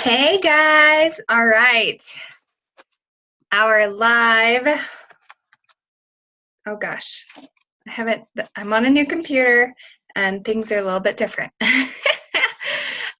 Hey guys, all right. Our live, oh gosh, I'm on a new computer and things are a little bit different.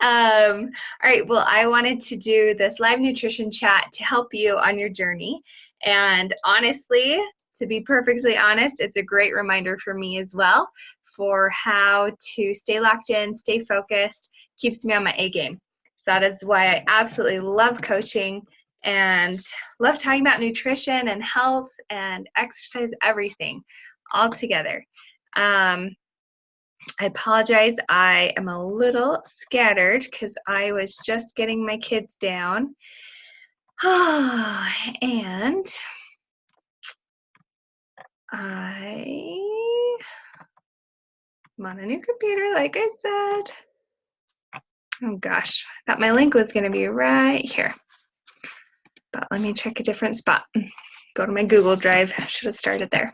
All right, well, I wanted to do this live nutrition chat to help you on your journey. And honestly, to be perfectly honest, it's a great reminder for me as well for how to stay locked in, stay focused, keeps me on my A game. So that is why I absolutely love coaching and love talking about nutrition and health and exercise, everything all together. I apologize, I am a little scattered because I was just getting my kids down. And I'm on a new computer, like I said. Oh gosh, I thought my link was going to be right here. But let me check a different spot. Go to my Google Drive. I should have started there.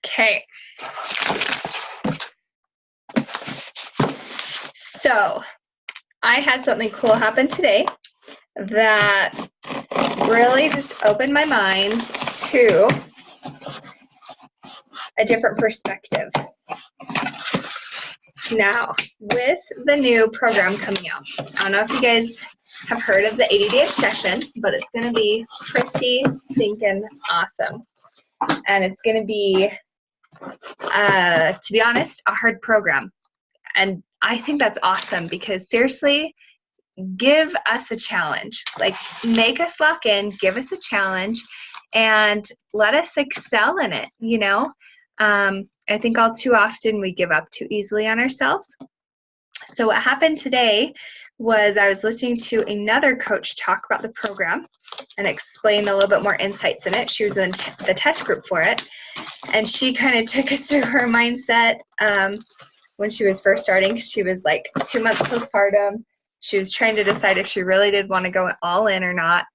Okay. So I had something cool happen today that really just opened my mind to a different perspective. Now, with the new program coming out, I don't know if you guys have heard of the 80-day obsession, but it's going to be pretty stinking awesome. And it's going to be, to be honest, a hard program. And I think that's awesome because seriously, give us a challenge. Like, make us lock in, give us a challenge, and let us excel in it, you know? I think all too often we give up too easily on ourselves. So what happened today was I was listening to another coach talk about the program and explain a little bit more insights in it. She was in the test group for it, and she kind of took us through her mindset when she was first starting. She was like 2 months postpartum. She was trying to decide if she really did want to go all in or not.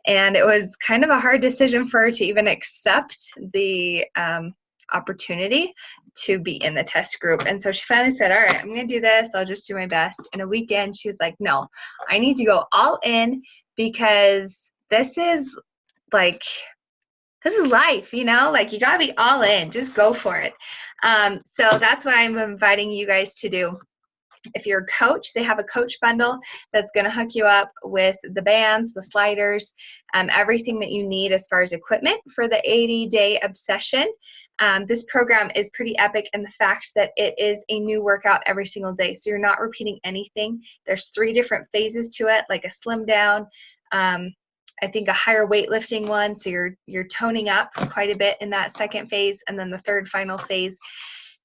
And it was kind of a hard decision for her to even accept the opportunity to be in the test group. And so she finally said, all right, I'm going to do this. I'll just do my best. In a weekend, she was like, no, I need to go all in because this is life, you know, like you got to be all in, just go for it. So that's what I'm inviting you guys to do. If you're a coach, they have a coach bundle that's going to hook you up with the bands, the sliders, everything that you need as far as equipment for the 80-day obsession. This program is pretty epic in the fact that it is a new workout every single day. So you're not repeating anything. There's 3 different phases to it, like a slim down, I think a higher weightlifting one. So you're toning up quite a bit in that second phase. And then the third final phase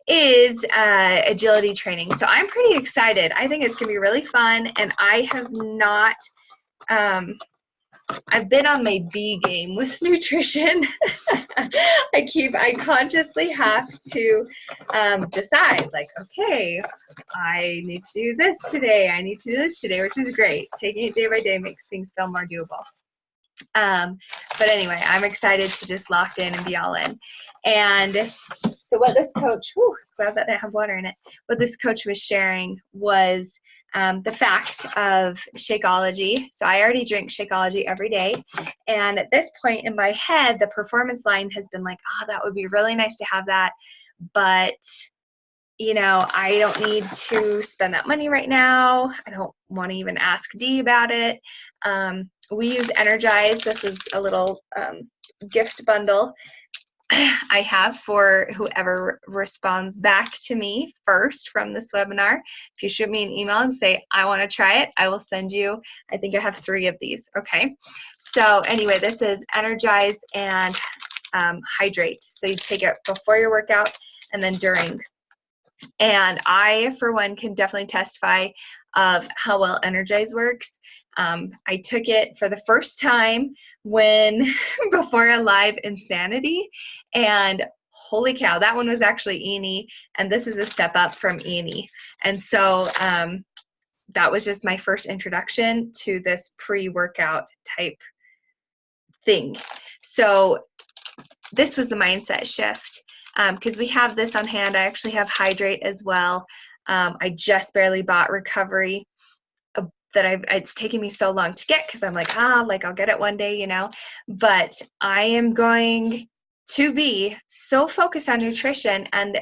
is agility training. So I'm pretty excited. I think it's going to be really fun. And I have not, I've been on my B game with nutrition. I consciously have to decide, like, okay, I need to do this today. I need to do this today, which is great. Taking it day by day makes things feel more doable. But anyway, I'm excited to just lock in and be all in. And so what this coach, glad that I have water in it, what this coach was sharing was the fact of Shakeology. So I already drink Shakeology every day. And at this point in my head, the performance line has been like, oh, that would be really nice to have that. But you know, I don't need to spend that money right now. I don't want to even ask Dee about it. We use Energize. This is a little gift bundle I have for whoever responds back to me first from this webinar. If you shoot me an email and say, I want to try it, I will send you, I think I have 3 of these, okay? So anyway, this is Energize and Hydrate. So you take it before your workout and then during. And I, for one, can definitely testify of how well Energize works. I took it for the first time before a live Insanity, and holy cow, that one was actually Eni, and this is a step up from Eni. And so that was just my first introduction to this pre-workout type thing. So this was the mindset shift, because we have this on hand. I actually have Hydrate as well. I just barely bought Recovery, it's taken me so long to get, because I'm like, I'll get it one day, but I am going to be so focused on nutrition. And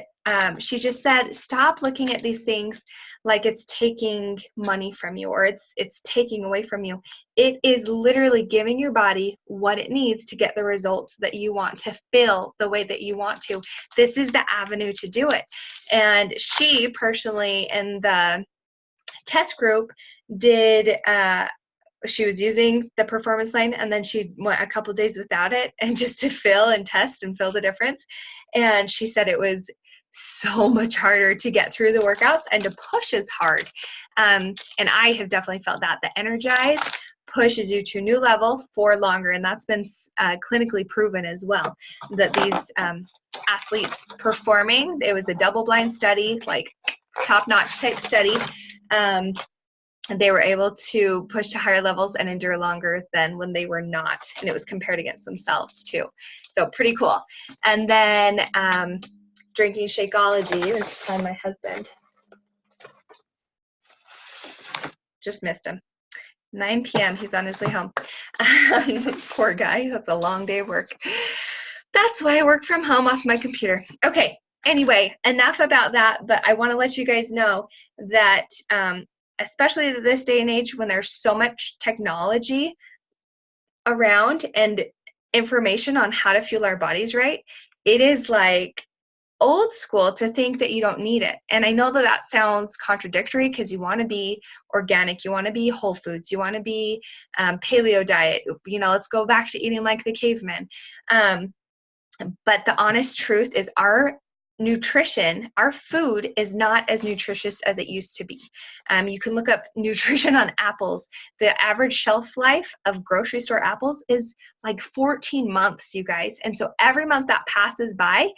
she just said, stop looking at these things like it's taking money from you, or it's taking away from you. It is literally giving your body what it needs to get the results that you want, to feel the way that you want to. This is the avenue to do it. And she personally, in the test group, she was using the Performance Line, and then she went a couple days without it, and just to feel and test and feel the difference. And she said it was so much harder to get through the workouts and to push as hard. And I have definitely felt that. The Energize pushes you to a new level for longer, and that's been clinically proven as well, that these athletes performing, it was a double-blind study, like top-notch type study, they were able to push to higher levels and endure longer than when they were not. And it was compared against themselves too. So pretty cool. And then drinking Shakeology. Let's find my husband. Just missed him. 9 p.m. He's on his way home. Poor guy. That's a long day of work. That's why I work from home off my computer. Okay. Anyway, enough about that. But I want to let you guys know that especially this day and age, when there's so much technology around and information on how to fuel our bodies right, it is like old school to think that you don't need it. And I know that that sounds contradictory, because you want to be organic, you want to be whole foods, you want to be paleo diet, let's go back to eating like the cavemen. But the honest truth is, our nutrition, our food is not as nutritious as it used to be. You can look up nutrition on apples. The average shelf life of grocery store apples is like 14 months, you guys. And so every month that passes by,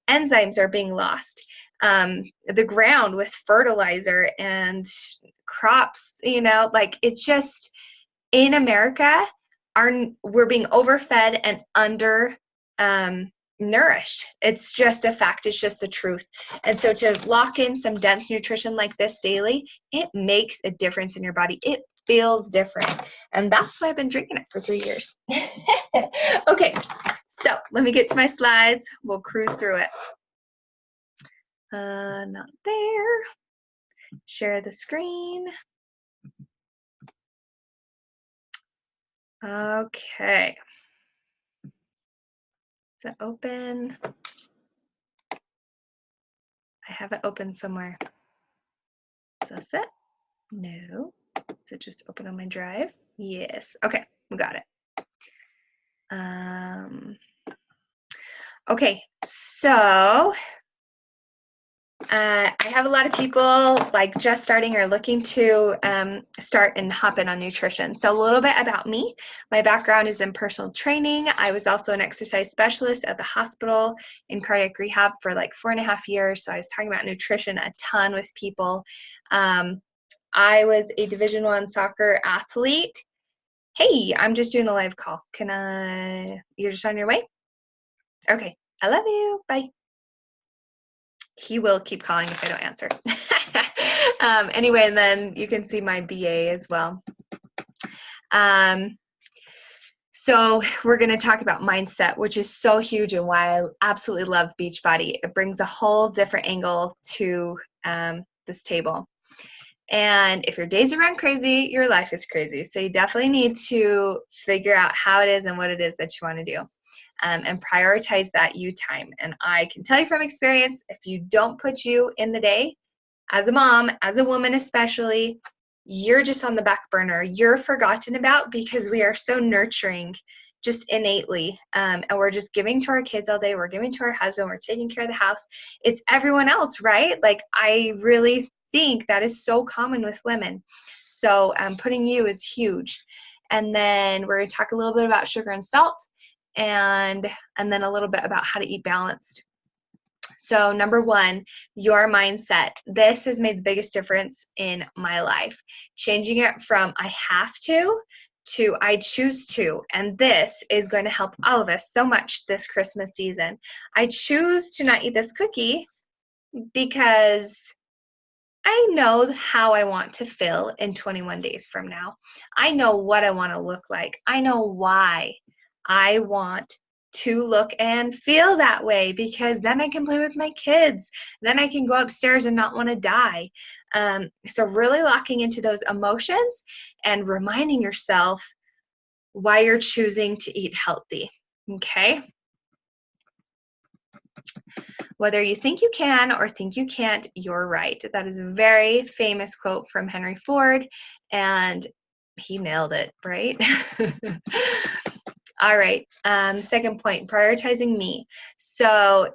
enzymes are being lost. The ground with fertilizer and crops, it's just, in America, we're being overfed and under nourished. It's just a fact. It's just the truth. And so to lock in some dense nutrition like this daily, it makes a difference in your body. It feels different. And that's why I've been drinking it for 3 years. Okay, so let me get to my slides. We'll cruise through it. Not there. Share the screen. Okay. Is it open? I have it open somewhere. Is this it? No. Is it just open on my drive? Yes. Okay, we got it. Okay, so I have a lot of people like just starting or looking to start and hop in on nutrition. So a little bit about me. My background is in personal training. I was also an exercise specialist at the hospital in cardiac rehab for like 4.5 years. So I was talking about nutrition a ton with people. I was a Division I soccer athlete. Hey, I'm just doing a live call. You're just on your way? Okay, I love you. Bye. He will keep calling if I don't answer. Anyway, and then you can see my BA as well. So we're going to talk about mindset, which is so huge, and why I absolutely love Beachbody. It brings a whole different angle to this table. And if your days are run crazy, your life is crazy. So you definitely need to figure out how it is and what it is that you want to do. And prioritize that you time. And I can tell you from experience, if you don't put you in the day, as a mom, as a woman especially, you're just on the back burner. You're forgotten about, because we are so nurturing just innately. And we're just giving to our kids all day. We're giving to our husband. We're taking care of the house. It's everyone else, right? Like, I really think that is so common with women. So putting you is huge. And then we're going to talk a little bit about sugar and salt, and then a little bit about how to eat balanced. So number one, your mindset. This has made the biggest difference in my life. Changing it from I have to I choose to. And this is going to help all of us so much this Christmas season. I choose to not eat this cookie because I know how I want to feel in 21 days from now. I know what I want to look like. I know why I want to look and feel that way, because then I can play with my kids. Then I can go upstairs and not want to die. So really locking into those emotions and reminding yourself why you're choosing to eat healthy. Okay? Whether you think you can or think you can't, you're right. That is a very famous quote from Henry Ford, and he nailed it, right? All right. Second point, prioritizing me. So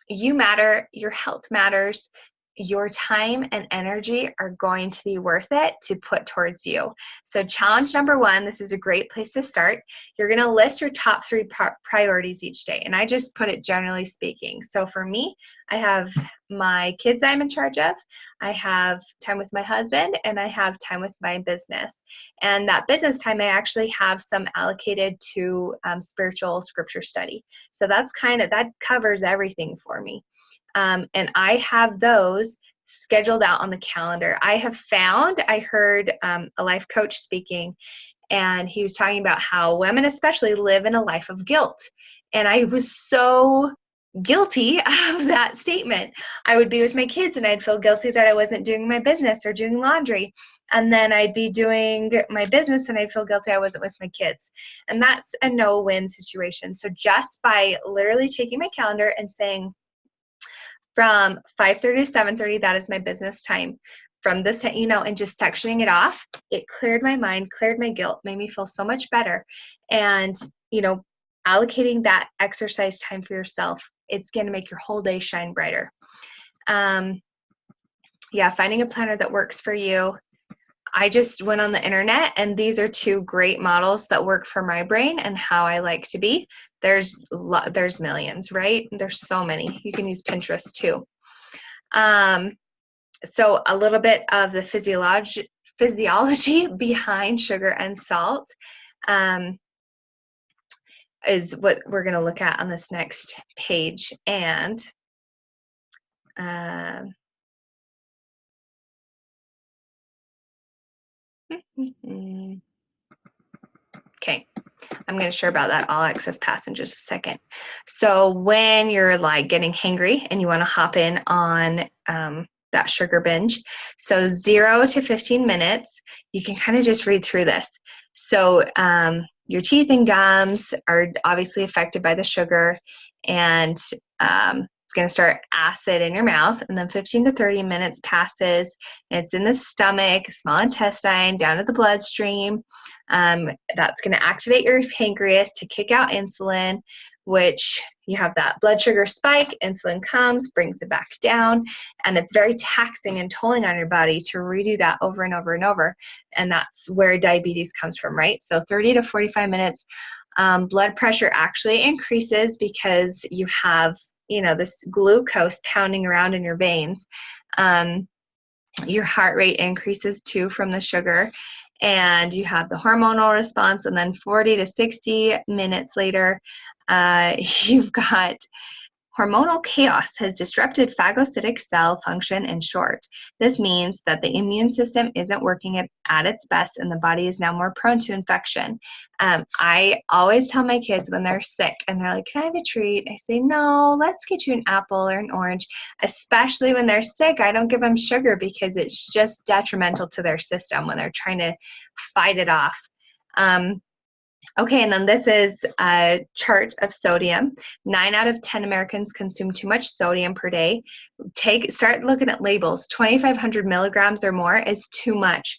you matter, your health matters. Your time and energy are going to be worth it to put towards you. So challenge number one, this is a great place to start. You're going to list your top 3 priorities each day. And I just put it generally speaking. So for me, I have my kids I'm in charge of, I have time with my husband, and I have time with my business. And that business time, I actually have some allocated to spiritual scripture study. So that covers everything for me. And I have those scheduled out on the calendar. I heard a life coach speaking, and he was talking about how women especially live in a life of guilt. And I was so guilty of that statement. I would be with my kids and I'd feel guilty that I wasn't doing my business or doing laundry. And then I'd be doing my business and I'd feel guilty I wasn't with my kids. And that's a no-win situation. So just by literally taking my calendar and saying, from 5:30 to 7:30, that is my business time. From this, and just sectioning it off, it cleared my mind, cleared my guilt, made me feel so much better. And, allocating that exercise time for yourself, it's going to make your whole day shine brighter. Finding a planner that works for you. I just went on the internet, and these are 2 great models that work for my brain and how I like to be. There's millions, right? There's so many. You can use Pinterest too. So a little bit of the physiology behind sugar and salt is what we're going to look at on this next page. And okay, I'm going to share about that all access pass in just a second. So when you're like getting hangry and you want to hop in on that sugar binge, so 0 to 15 minutes, you can kind of just read through this. So your teeth and gums are obviously affected by the sugar, and it's going to start acid in your mouth, and then 15 to 30 minutes passes, and it's in the stomach, small intestine, down to the bloodstream. That's going to activate your pancreas to kick out insulin, which you have that blood sugar spike, insulin comes, brings it back down, and it's very taxing and tolling on your body to redo that over and over and over. And that's where diabetes comes from, right? So 30 to 45 minutes, blood pressure actually increases because you have, this glucose pounding around in your veins. Your heart rate increases too from the sugar, and you have the hormonal response. And then 40 to 60 minutes later, you've got hormonal chaos has disrupted phagocytic cell function. In short, this means that the immune system isn't working at its best, and the body is now more prone to infection. I always tell my kids when they're sick and they're like, "Can I have a treat?" I say, "No, let's get you an apple or an orange." Especially when they're sick, I don't give them sugar because it's just detrimental to their system when they're trying to fight it off. Okay, and then this is a chart of sodium. 9 out of 10 Americans consume too much sodium per day. Start looking at labels. 2,500 milligrams or more is too much.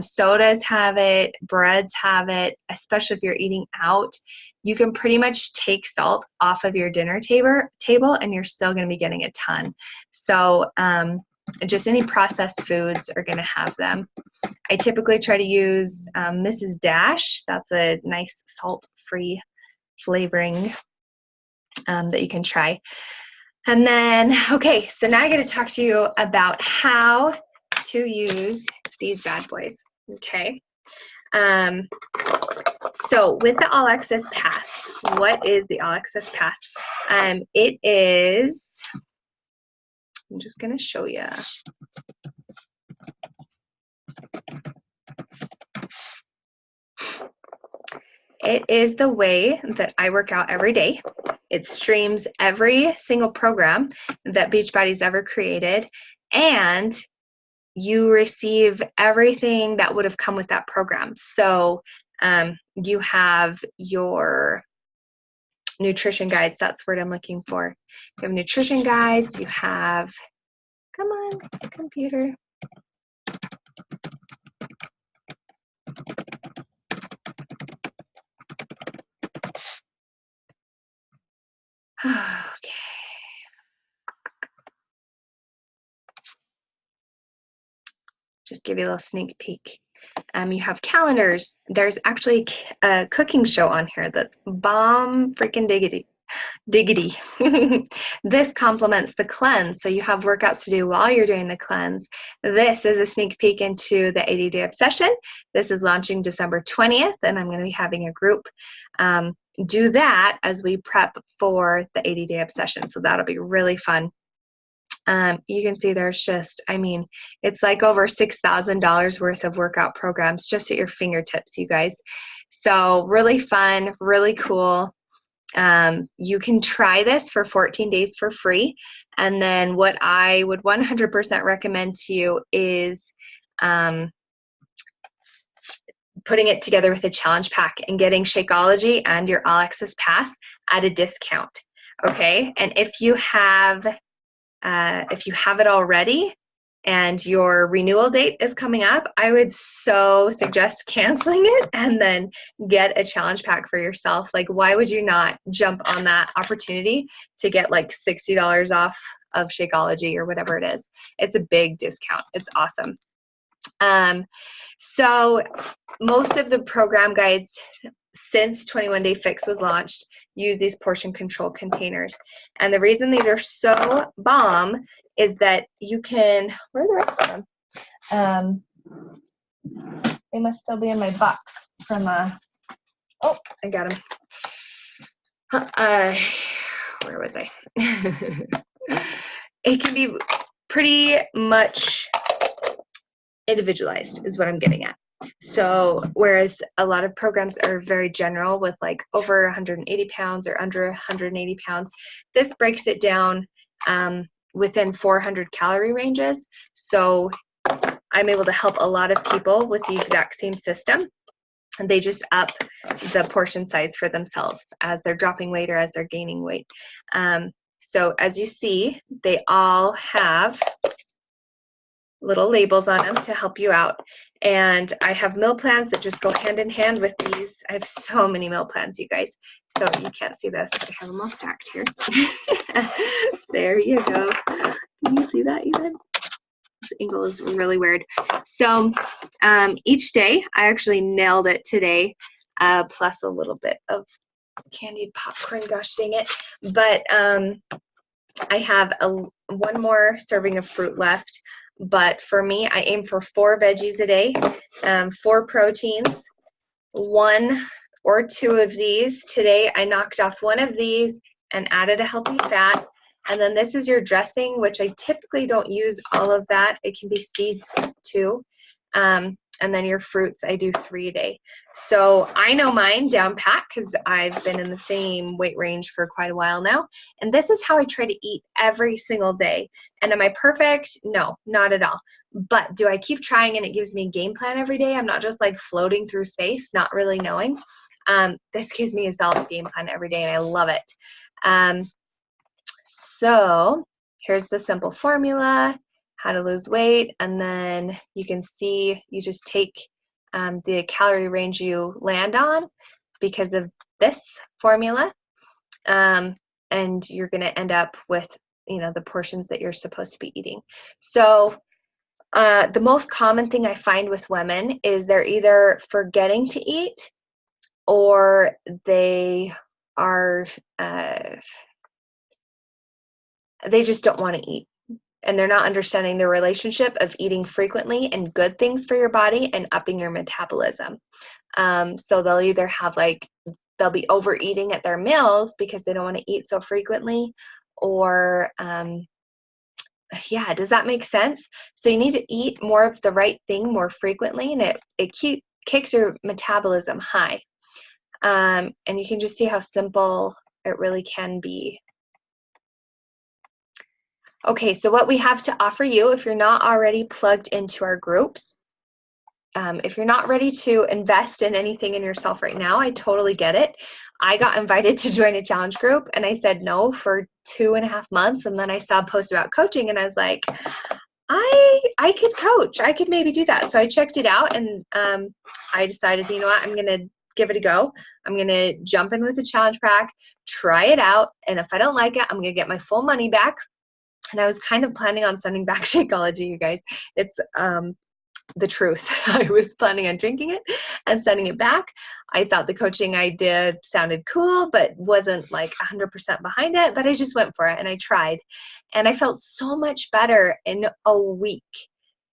Sodas have it, breads have it, especially if you're eating out. You can pretty much take salt off of your dinner table and you're still going to be getting a ton. So just any processed foods are going to have them. I typically try to use Mrs. Dash. That's a nice salt-free flavoring that you can try. And then, okay, so now I get to talk to you about how to use these bad boys, okay? So with the All Access Pass, what is the All Access Pass? It is, I'm just gonna show you. It is the way that I work out every day. It streams every single program that Beachbody's ever created, and you receive everything that would have come with that program. So you have your nutrition guides. That's what I'm looking for. You have nutrition guides. You have, come on, computer. Okay. Just give you a little sneak peek. You have calendars. There's actually a cooking show on here that's bomb freaking diggity. This complements the cleanse, so you have workouts to do while you're doing the cleanse. This is a sneak peek into the 80-day obsession. This is launching December 20th, and I'm going to be having a group do that as we prep for the 80-day obsession, so that'll be really fun. You can see there's just, I mean, it's like over $6,000 worth of workout programs just at your fingertips, you guys. So really fun, really cool. You can try this for 14 days for free. And then what I would 100% recommend to you is putting it together with a challenge pack and getting Shakeology and your All Access Pass at a discount. Okay. And if you have it already and your renewal date is coming up, I would so suggest canceling it and then get a challenge pack for yourself. Like, why would you not jump on that opportunity to get like $60 off of Shakeology or whatever it is? It's a big discount. It's awesome. So most of the program guides since 21 Day Fix was launched use these portion control containers. And the reason these are so bomb is that you can, where are the rest of them? They must still be in my box from, oh, I got them. Where was I? It can be pretty much individualized is what I'm getting at. So whereas a lot of programs are very general with like over 180 pounds or under 180 pounds, this breaks it down within 400 calorie ranges. So I'm able to help a lot of people with the exact same system. And they just up the portion size for themselves as they're dropping weight or as they're gaining weight. So as you see, they all have little labels on them to help you out. And I have meal plans that just go hand in hand with these. I have so many meal plans, you guys. So you can't see this, but I have them all stacked here. There you go. Can you see that even? This angle is really weird. So each day, I actually nailed it today, plus a little bit of candied popcorn, gosh dang it. But I have one more serving of fruit left. But for me, I aim for 4 veggies a day, 4 proteins, 1 or 2 of these. Today, I knocked off 1 of these and added a healthy fat. And then this is your dressing, which I typically don't use all of that. It can be seeds too. And then your fruits, I do 3 a day. So I know mine down pat because I've been in the same weight range for quite a while now. And this is how I try to eat every single day. And am I perfect? No, not at all. But do I keep trying and it gives me a game plan every day? I'm not just like floating through space, not really knowing. This gives me a solid game plan every day and I love it. So here's the simple formula, how to lose weight, and then you can see you just take the calorie range you land on because of this formula, and you're going to end up with, you know, the portions that you're supposed to be eating. So the most common thing I find with women is they're either forgetting to eat or they are they just don't want to eat. And they're not understanding the relationship of eating frequently and good things for your body and upping your metabolism. So they'll either have they'll be overeating at their meals because they don't want to eat so frequently, or yeah, does that make sense? So you need to eat more of the right thing more frequently, and it kicks your metabolism high. And you can just see how simple it really can be. Okay, so what we have to offer you, if you're not already plugged into our groups, if you're not ready to invest in anything in yourself right now, I totally get it. I got invited to join a challenge group and I said no for 2.5 months. And then I saw a post about coaching and I was like, I could coach. I could maybe do that. So I checked it out and I decided, you know what, I'm going to give it a go. I'm going to jump in with a challenge pack, try it out. And if I don't like it, I'm going to get my full money back. And I was kind of planning on sending back Shakeology, you guys. It's the truth. I was planning on drinking it and sending it back. I thought the coaching I did sounded cool, but wasn't like 100% behind it. But I just went for it and I tried. And I felt so much better in a week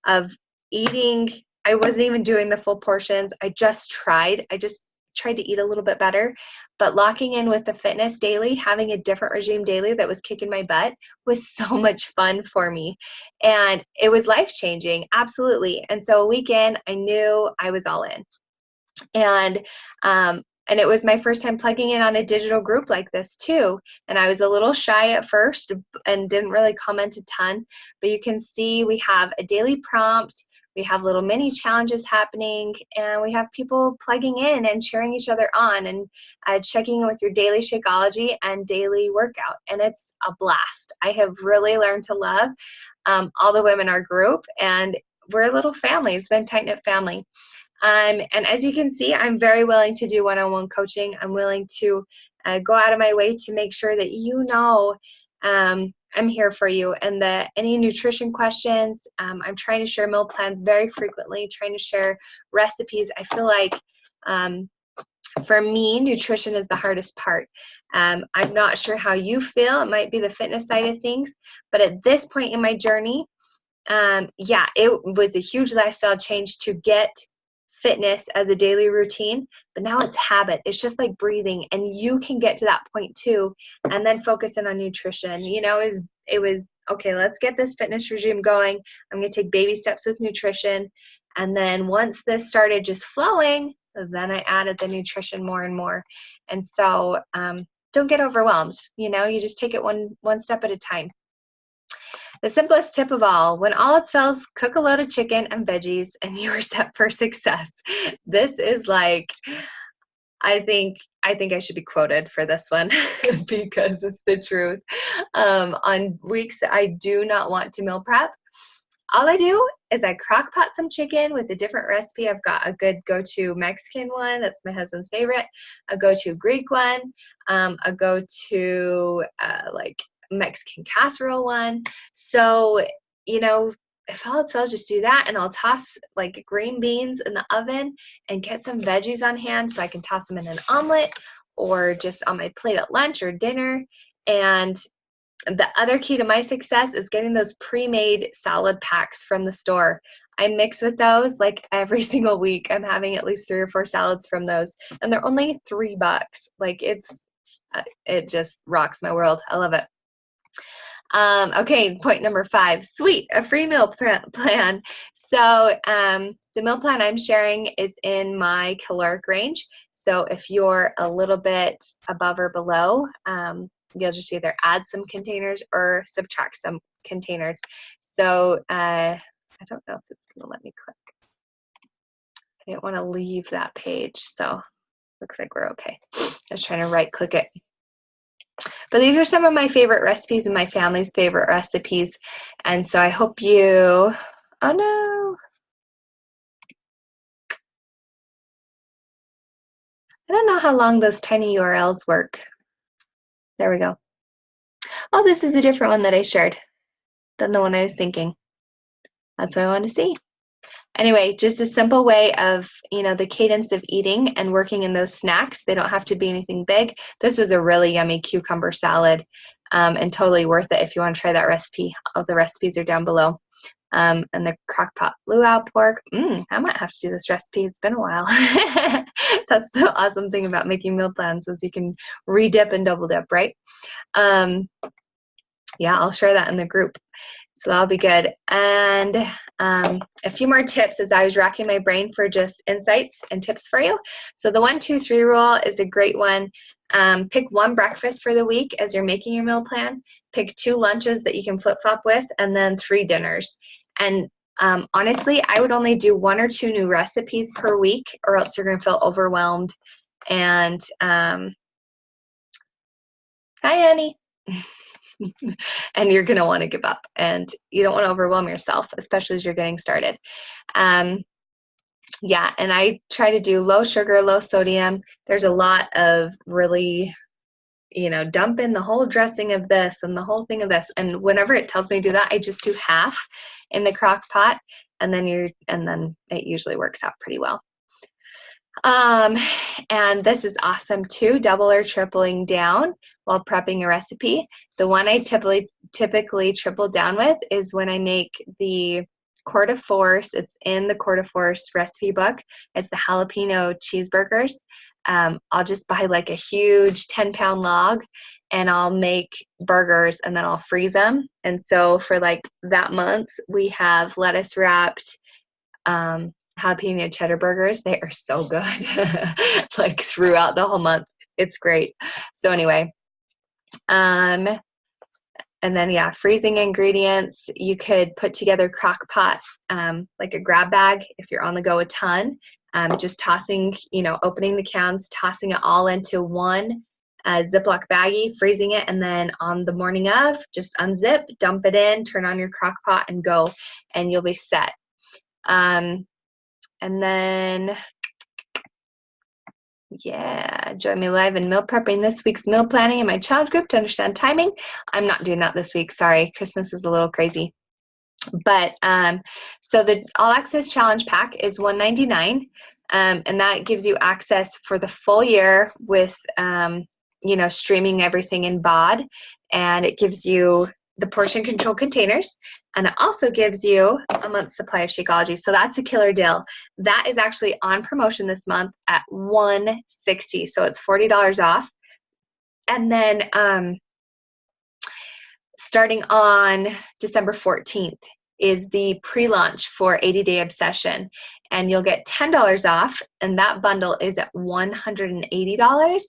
of eating. I wasn't even doing the full portions. I just tried to eat a little bit better. But locking in with the fitness daily, having a different regime daily that was kicking my butt was so much fun for me. And it was life-changing, absolutely. And so a weekend, I knew I was all in. And it was my first time plugging in on a digital group like this too. And I was a little shy at first and didn't really comment a ton. But you can see we have a daily prompt. We have little mini challenges happening, and we have people plugging in and cheering each other on and checking in with your daily Shakeology and daily workout. And it's a blast. I have really learned to love all the women in our group, and we're a little family. It's been a tight-knit family. And as you can see, I'm very willing to do one-on-one coaching. I'm willing to go out of my way to make sure that you know I'm here for you. And any nutrition questions, I'm trying to share meal plans very frequently, trying to share recipes. I feel like for me, nutrition is the hardest part. I'm not sure how you feel. It might be the fitness side of things, but at this point in my journey, yeah, it was a huge lifestyle change to get fitness as a daily routine, but now it's habit. It's just like breathing, and you can get to that point too, and then focus in on nutrition. You know, it was okay, let's get this fitness regime going. I'm going to take baby steps with nutrition. And then once this started just flowing, then I added the nutrition more and more. And so don't get overwhelmed. You know, you just take it one step at a time. The simplest tip of all, when all else fails, cook a load of chicken and veggies and you are set for success. This is like, I think I should be quoted for this one because it's the truth. On weeks I do not want to meal prep, all I do is I crock pot some chicken with a different recipe. I've got a good go-to Mexican one. That's my husband's favorite. A go-to Greek one. A go-to like Mexican casserole one. So, you know, if all else fails, just do that. And I'll toss like green beans in the oven and get some veggies on hand so I can toss them in an omelet or just on my plate at lunch or dinner. And the other key to my success is getting those pre-made salad packs from the store. I mix with those like every single week. I'm having at least 3 or 4 salads from those, and they're only $3. Like it just rocks my world. I love it. Okay, point number 5, sweet, a free meal plan. So the meal plan I'm sharing is in my caloric range. So if you're a little bit above or below, you'll just either add some containers or subtract some containers. So I don't know if it's going to let me click. I didn't want to leave that page, so looks like we're okay. I was trying to right click it. But these are some of my favorite recipes and my family's favorite recipes. And so I hope you, oh no. I don't know how long those tiny URLs work. There we go. Oh, this is a different one that I shared than the one I was thinking. That's what I want to see. Anyway, just a simple way of, you know, the cadence of eating and working in those snacks. They don't have to be anything big. This was a really yummy cucumber salad. and totally worth it if you want to try that recipe. All the recipes are down below. And the crockpot luau pork. I might have to do this recipe. It's been a while. That's the awesome thing about making meal plans is you can re-dip and double dip, right? Yeah, I'll share that in the group. So that'll be good. And a few more tips as I was racking my brain for just insights and tips for you. So the 1, 2, 3 rule is a great one. Pick one breakfast for the week as you're making your meal plan. Pick 2 lunches that you can flip-flop with, and then 3 dinners. And honestly, I would only do 1 or 2 new recipes per week, or else you're going to feel overwhelmed. And hi, Annie. And you're going to want to give up, and you don't want to overwhelm yourself, especially as you're getting started. Yeah, and I try to do low sugar, low sodium. There's a lot of really, dump in the whole dressing of this and the whole thing of this. And whenever it tells me to do that, I just do half in the crock pot, and then it usually works out pretty well. And this is awesome too, double or tripling down while prepping a recipe. The one I typically triple down with is when I make the Coeur de Force. It's in the Coeur de Force recipe book. It's the jalapeno cheeseburgers. I'll just buy like a huge 10-pound log, and I'll make burgers, and then I'll freeze them. And so for like that month, we have lettuce wrapped jalapeno cheddar burgers. They are so good. Like throughout the whole month. It's great. So anyway, and then yeah, freezing ingredients. You could put together crock pot, like a grab bag if you're on the go a ton. Just tossing, opening the cans, tossing it all into one Ziploc baggie, freezing it, and then on the morning of, just unzip, dump it in, turn on your crock pot, and go, and you'll be set. And then, yeah, join me live in meal prepping this week's meal planning in my challenge group to understand timing. I'm not doing that this week. Sorry, Christmas is a little crazy. But so the All Access Challenge Pack is $199, and that gives you access for the full year with, streaming everything in BOD, and it gives you the portion control containers, and it also gives you a month's supply of Shakeology. So that's a killer deal. That is actually on promotion this month at $160, so it's $40 off. And then starting on December 14th is the pre-launch for 80-Day Obsession, and you'll get $10 off, and that bundle is at $180.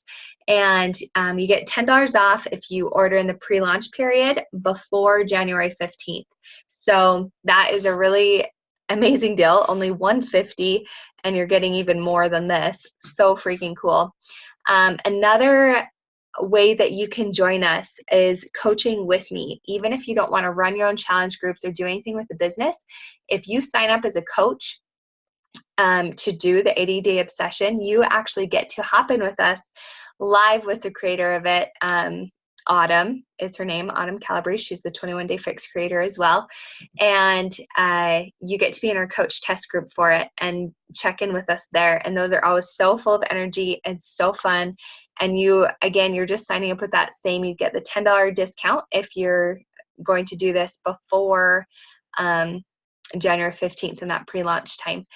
And you get $10 off if you order in the pre-launch period before January 15th. So that is a really amazing deal, only $150, and you're getting even more than this. So freaking cool. Another way that you can join us is coaching with me. Even if you don't want to run your own challenge groups or do anything with the business, if you sign up as a coach to do the 80-Day Obsession, you actually get to hop in with us live with the creator of it. Autumn is her name, Autumn Calabrese. She's the 21-Day Fix creator as well. And you get to be in our coach test group for it and check in with us there. And those are always so full of energy and so fun. And you're just signing up with that same, you get the $10 discount if you're going to do this before January 15th in that pre-launch time.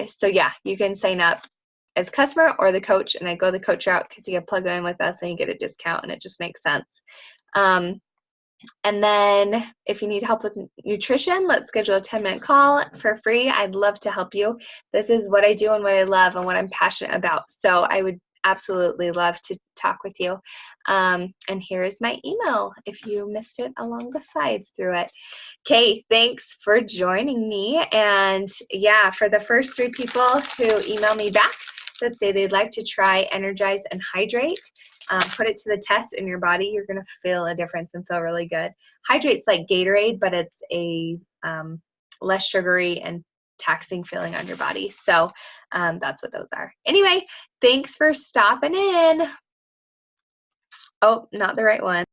So yeah, you can sign up as customer or the coach, and I go the coach route because you get plugged in with us and you get a discount, and it just makes sense. And then if you need help with nutrition, let's schedule a 10-minute call for free. I'd love to help you. This is what I do and what I love and what I'm passionate about. So I would absolutely love to talk with you. And here is my email if you missed it along the sides through it. Okay, thanks for joining me. And yeah, for the first 3 people who email me back that say they'd like to try Energize and Hydrate, put it to the test in your body, you're going to feel a difference and feel really good. Hydrate's like Gatorade, but it's a less sugary and taxing feeling on your body. So that's what those are. Anyway, thanks for stopping in. Oh, not the right one.